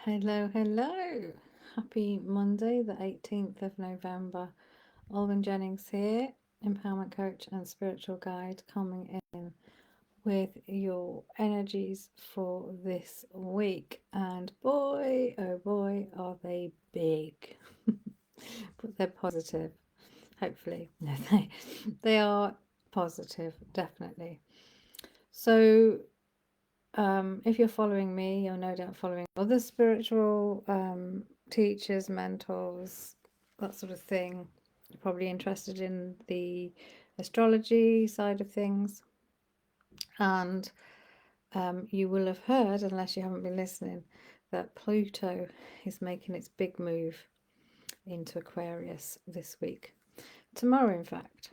Hello, hello. Happy Monday, the 18th of November. Olwen Jennings here, empowerment coach and spiritual guide, coming in with your energies for this week. And boy, oh boy, are they big. But they're positive, hopefully. No, they are positive, definitely. So if you're following me, you're no doubt following other spiritual teachers, mentors, that sort of thing. You're probably interested in the astrology side of things. And you will have heard, unless you haven't been listening, that Pluto is making its big move into Aquarius this week. Tomorrow, in fact.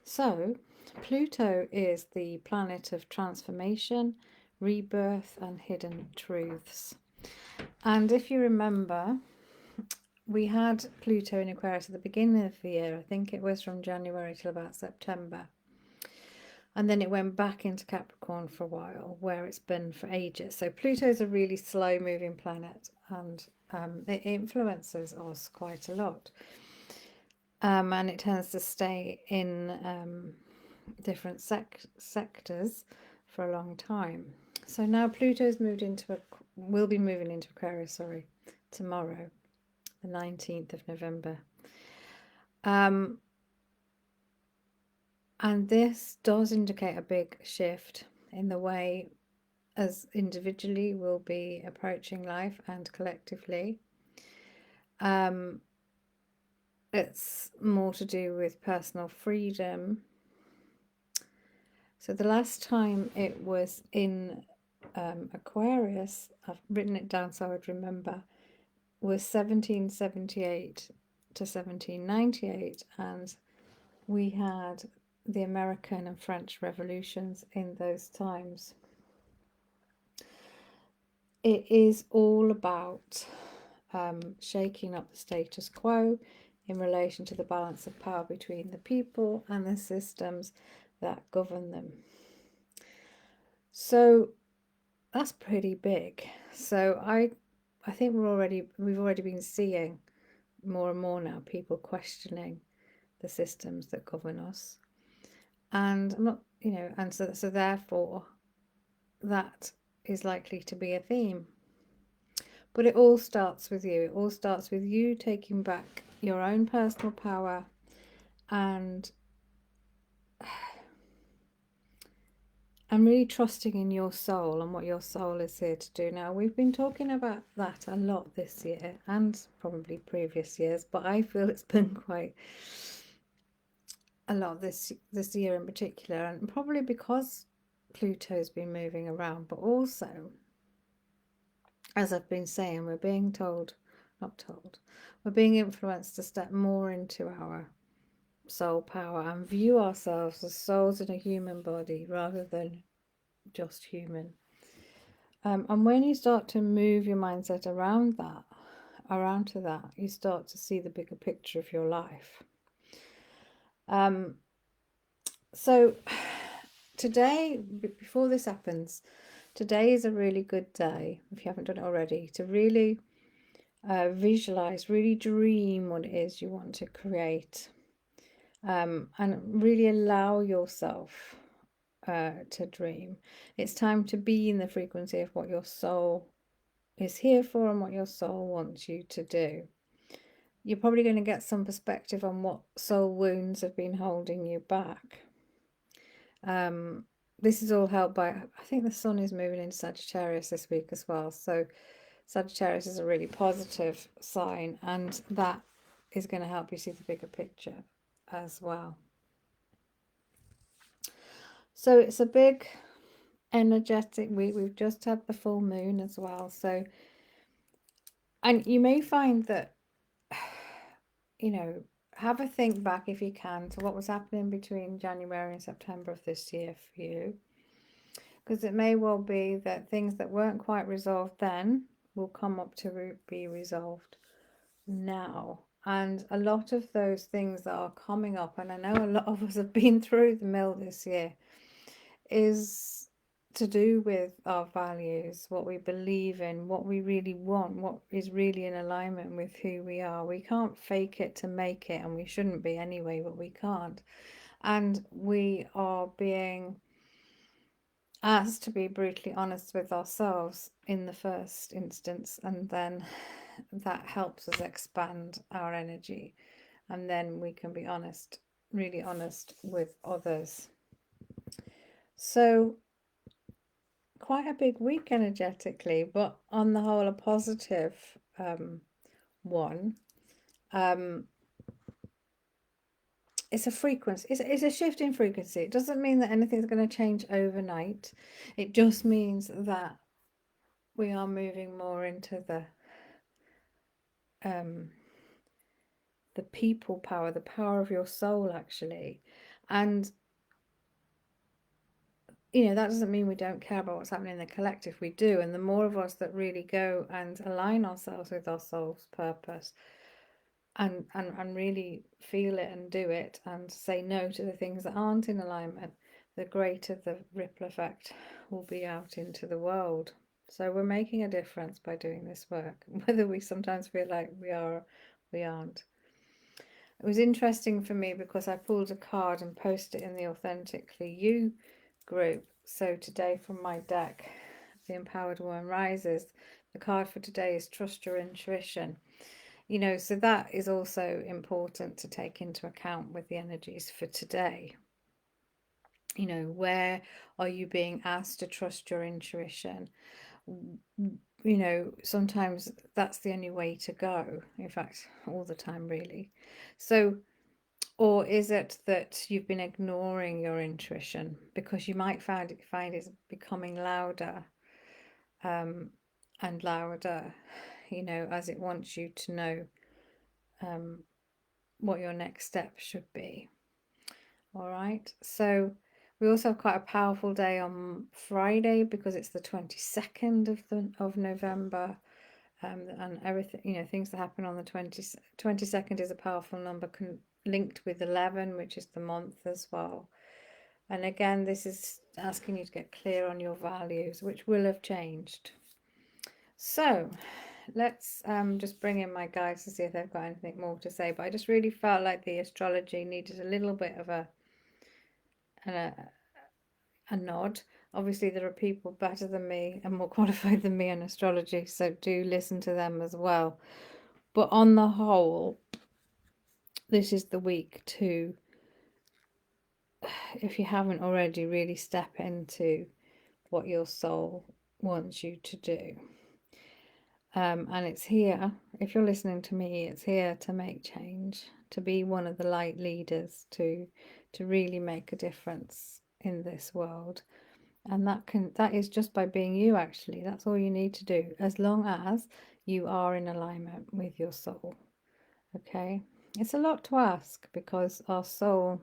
So, Pluto is the planet of transformation, rebirth, and hidden truths. And if you remember, we had Pluto in Aquarius at the beginning of the year. I think it was from January till about September. And then it went back into Capricorn for a while, where it's been for ages. So Pluto is a really slow moving planet, and it influences us quite a lot. And it tends to stay in different sectors for a long time. So now Pluto's will be moving into Aquarius, tomorrow, the 19th of November. And this does indicate a big shift in the way as individually we'll be approaching life and collectively. It's more to do with personal freedom. So the last time it was in Aquarius, I've written it down so I would remember, was 1778 to 1798, and we had the American and French revolutions in those times. It is all about shaking up the status quo in relation to the balance of power between the people and the systems that govern them. So that's pretty big. So I think we've already been seeing more and more now people questioning the systems that govern us. And I'm not, and so therefore that is likely to be a theme. But it all starts with you. It all starts with you taking back your own personal power and really trusting in your soul and what your soul is here to do. Now, we've been talking about that a lot this year and probably previous years, but I feel it's been quite a lot this year in particular, and probably because Pluto's been moving around, but also, as I've been saying, we're being we're being influenced to step more into our soul power and view ourselves as souls in a human body rather than just human. And when you start to move your mindset around to that, you start to see the bigger picture of your life. So today, before this happens, today is a really good day, if you haven't done it already, to really visualize, really dream what it is you want to create, and really allow yourself to dream. It's time to be in the frequency of what your soul is here for and what your soul wants you to do. You're probably going to get some perspective on what soul wounds have been holding you back. This is all helped by, I think the sun is moving into Sagittarius this week as well. So Sagittarius is a really positive sign, and that is going to help you see the bigger picture as well. So it's a big energetic week. We've just had the full moon as well. So, and you may find that, have a think back if you can to what was happening between January and September of this year for you. Because it may well be that things that weren't quite resolved then will come up to be resolved now. And a lot of those things that are coming up, and I know a lot of us have been through the mill this year, is to do with our values, what we believe in, what we really want, what is really in alignment with who we are. We can't fake it to make it, and we shouldn't be anyway, but we can't. And we are being asked to be brutally honest with ourselves in the first instance, and then that helps us expand our energy, and then we can be honest, really honest with others. So quite a big week energetically, but on the whole a positive one. It's a frequency, it's a shift in frequency. It doesn't mean that anything's going to change overnight. It just means that we are moving more into the people power, the power of your soul, actually. And that doesn't mean we don't care about what's happening in the collective. We do. And the more of us that really go and align ourselves with our soul's purpose, and really feel it and do it and say no to the things that aren't in alignment, the greater the ripple effect will be out into the world. So we're making a difference by doing this work, whether we sometimes feel like we are, we aren't. It was interesting for me because I pulled a card and posted it in the Authentically You group. So today from my deck, the Empowered Woman Rises, the card for today is Trust Your Intuition. So that is also important to take into account with the energies for today. Where are you being asked to trust your intuition? Sometimes that's the only way to go. In fact, all the time, really. So, or is it that you've been ignoring your intuition because you might find it's becoming louder and louder, as it wants you to know what your next step should be. All right, so we also have quite a powerful day on Friday because it's the 22nd of November, and everything, things that happen on the 22nd is a powerful number linked with 11, which is the month as well. And again, this is asking you to get clear on your values, which will have changed. So let's just bring in my guides to see if they've got anything more to say. But I just really felt like the astrology needed a little bit of a nod. Obviously, there are people better than me and more qualified than me in astrology, so do listen to them as well. But on the whole, this is the week to, if you haven't already, really step into what your soul wants you to do. And it's here, if you're listening to me, it's here to make change, to be one of the light leaders, to really make a difference in this world. And that is just by being you, actually. That's all you need to do, as long as you are in alignment with your soul. Okay? It's a lot to ask because our soul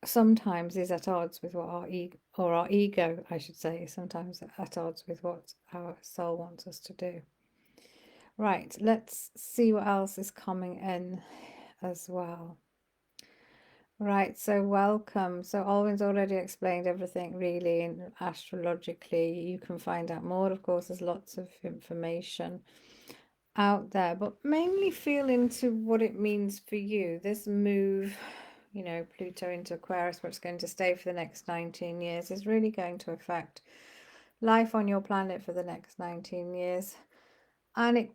sometimes is at odds with what our ego, I should say, sometimes at odds with what our soul wants us to do. Right, let's see what else is coming in as well. Right, so welcome. So Alwyn's already explained everything really, and astrologically you can find out more. Of course, there's lots of information out there, but mainly feel into what it means for you. This move, Pluto into Aquarius, where it's going to stay for the next 19 years, is really going to affect life on your planet for the next 19 years. And it,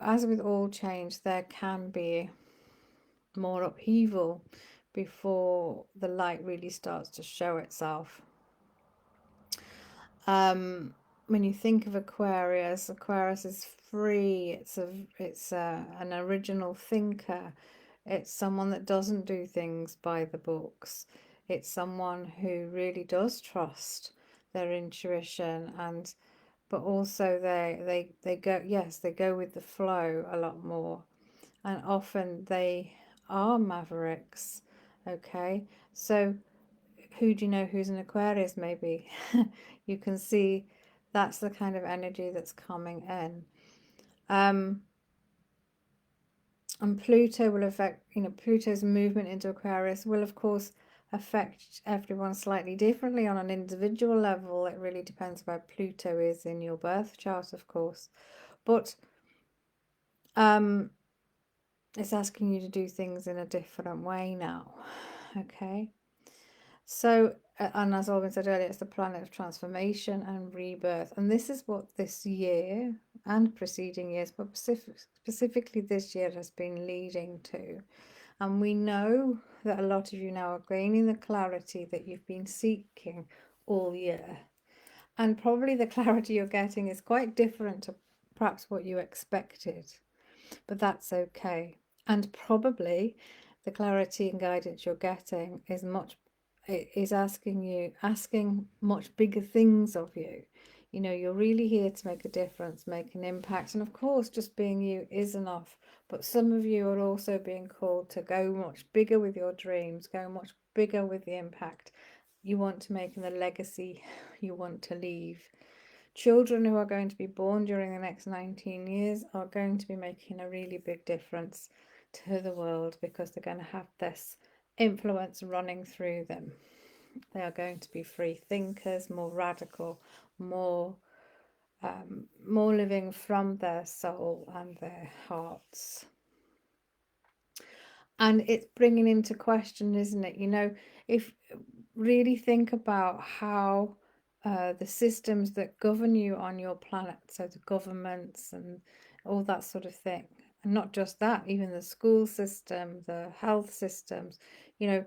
as with all change, there can be more upheaval before the light really starts to show itself. When you think of Aquarius is free. It's an original thinker. It's someone that doesn't do things by the books. It's someone who really does trust their intuition, but also they go with the flow a lot more, and often they are mavericks. Okay, so who do you know who's an Aquarius? Maybe you can see that's the kind of energy that's coming in. And Pluto will affect, Pluto's movement into Aquarius will of course affect everyone slightly differently on an individual level. It really depends where Pluto is in your birth chart, of course. But it's asking you to do things in a different way now. Okay. So, and as Olga said earlier, it's the planet of transformation and rebirth. And this is what this year and preceding years, but specifically this year, has been leading to. And we know that a lot of you now are gaining the clarity that you've been seeking all year. And probably the clarity you're getting is quite different to perhaps what you expected, but that's okay. And probably the clarity and guidance you're getting is asking much bigger things of you. You know, you're really here to make a difference, make an impact. And of course, just being you is enough. But some of you are also being called to go much bigger with your dreams, go much bigger with the impact you want to make and the legacy you want to leave. Children who are going to be born during the next 19 years are going to be making a really big difference to the world because they're going to have this influence running through them. They are going to be free thinkers, more radical, more living from their soul and their hearts. And it's bringing into question, isn't it? You know, if really think about how the systems that govern you on your planet, so the governments and all that sort of thing, and not just that, even the school system, the health systems, you know,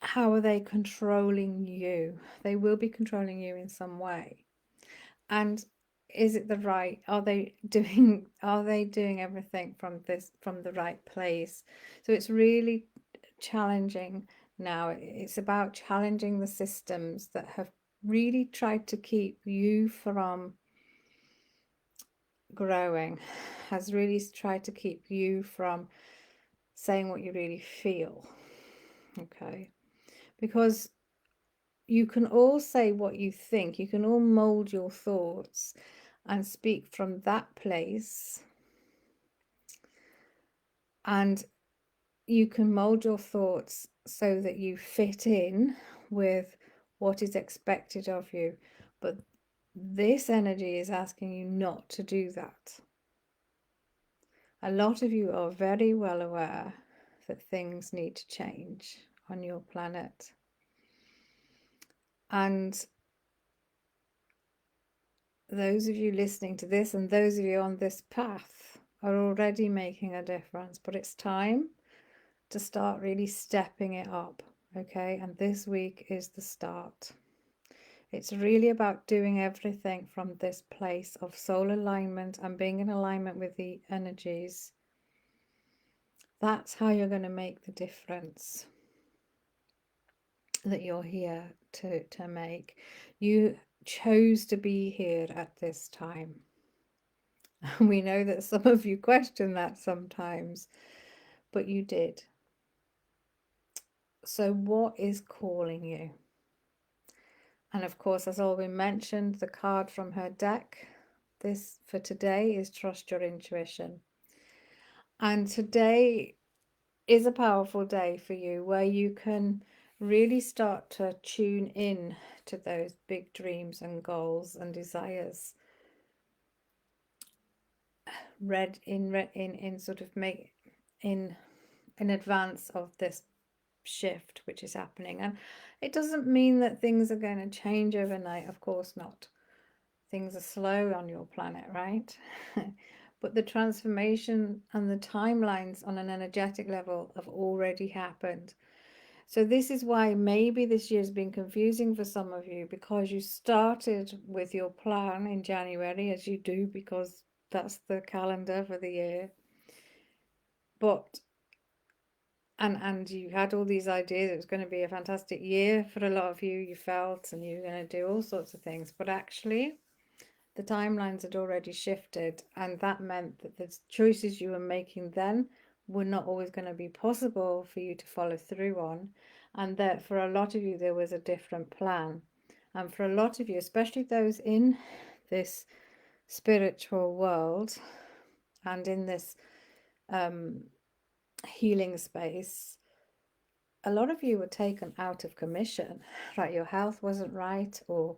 how are they controlling you? They will be controlling you in some way. And is it the right, are they doing everything from the right place? So it's really challenging now. It's about challenging the systems that have really tried to keep you from growing, has really tried to keep you from saying what you really feel. Okay, because you can all say what you think, you can all mold your thoughts and speak from that place, and you can mold your thoughts so that you fit in with what is expected of you. But this energy is asking you not to do that. A lot of you are very well aware that things need to change on your planet. And those of you listening to this and those of you on this path are already making a difference, but it's time to start really stepping it up, okay? And this week is the start. It's really about doing everything from this place of soul alignment and being in alignment with the energies. That's how you're going to make the difference that you're here to make. You chose to be here at this time. We know that some of you question that sometimes, but you did. So what is calling you? And of course, as Alwyn mentioned, the card from her deck, this for today is trust your intuition. And today is a powerful day for you where you can really start to tune in to those big dreams and goals and desires. In sort of make in advance of this shift which is happening. And it doesn't mean that things are going to change overnight, of course not. Things are slow on your planet, right? But the transformation and the timelines on an energetic level have already happened. So this is why maybe this year's been confusing for some of you, because you started with your plan in January, as you do, because that's the calendar for the year. But and you had all these ideas, it was going to be a fantastic year for a lot of you, you felt, and you were going to do all sorts of things. But actually, the timelines had already shifted, and that meant that the choices you were making then were not always going to be possible for you to follow through on, and that for a lot of you there was a different plan. And for a lot of you, especially those in this spiritual world and in this healing space, a lot of you were taken out of commission, right? Your health wasn't right, or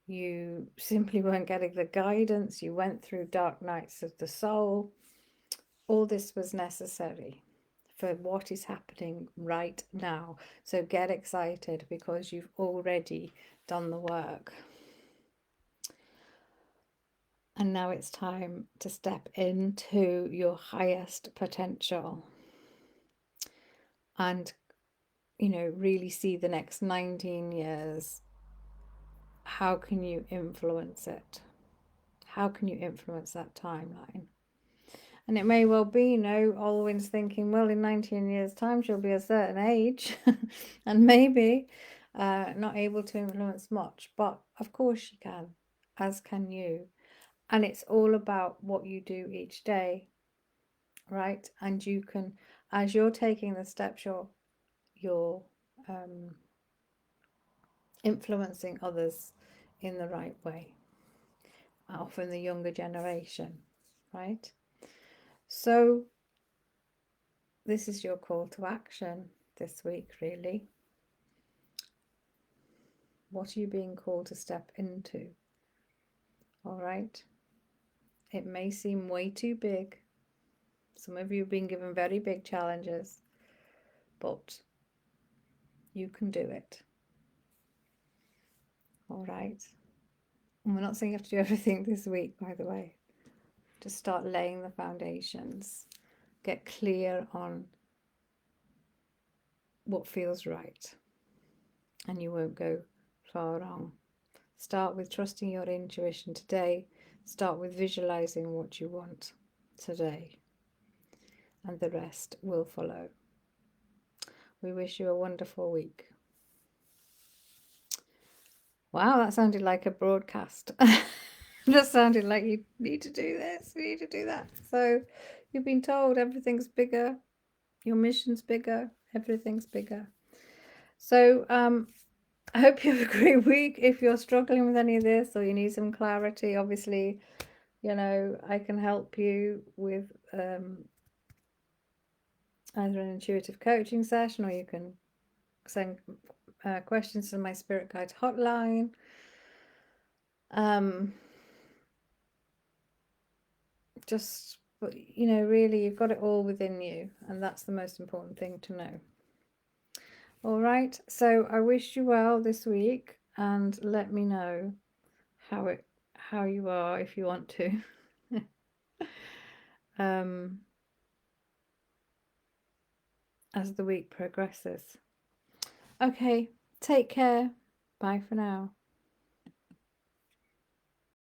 you simply weren't getting the guidance. You went through dark nights of the soul. All this was necessary for what is happening right now. So get excited, because you've already done the work. And now it's time to step into your highest potential and, you know, really see the next 19 years. How can you influence it? How can you influence that timeline? And it may well be, you know, Alwyn's thinking, well, in 19 years' time, she'll be a certain age and maybe not able to influence much. But of course she can, as can you. And it's all about what you do each day, right? And you can, as you're taking the steps, you're influencing others in the right way, often the younger generation, right? So this is your call to action this week, really. What are you being called to step into? All right. It may seem way too big. Some of you have been given very big challenges, but you can do it. All right. And we're not saying you have to do everything this week, by the way. Just start laying the foundations. Get clear on what feels right, and you won't go far wrong. Start with trusting your intuition today. Start with visualizing what you want today, and the rest will follow. We wish you a wonderful week. Wow, that sounded like a broadcast. Just sounded like you need to do this, you need to do that. So you've been told everything's bigger, your mission's bigger, everything's bigger. So I hope you have a great week. If you're struggling with any of this or you need some clarity, obviously, you know, I can help you with either an intuitive coaching session, or you can send questions to my Spirit Guide hotline. Just, you know, really, you've got it all within you, and that's the most important thing to know. All right, so I wish you well this week, and let me know how you are if you want to. As the week progresses. Okay, take care. Bye for now.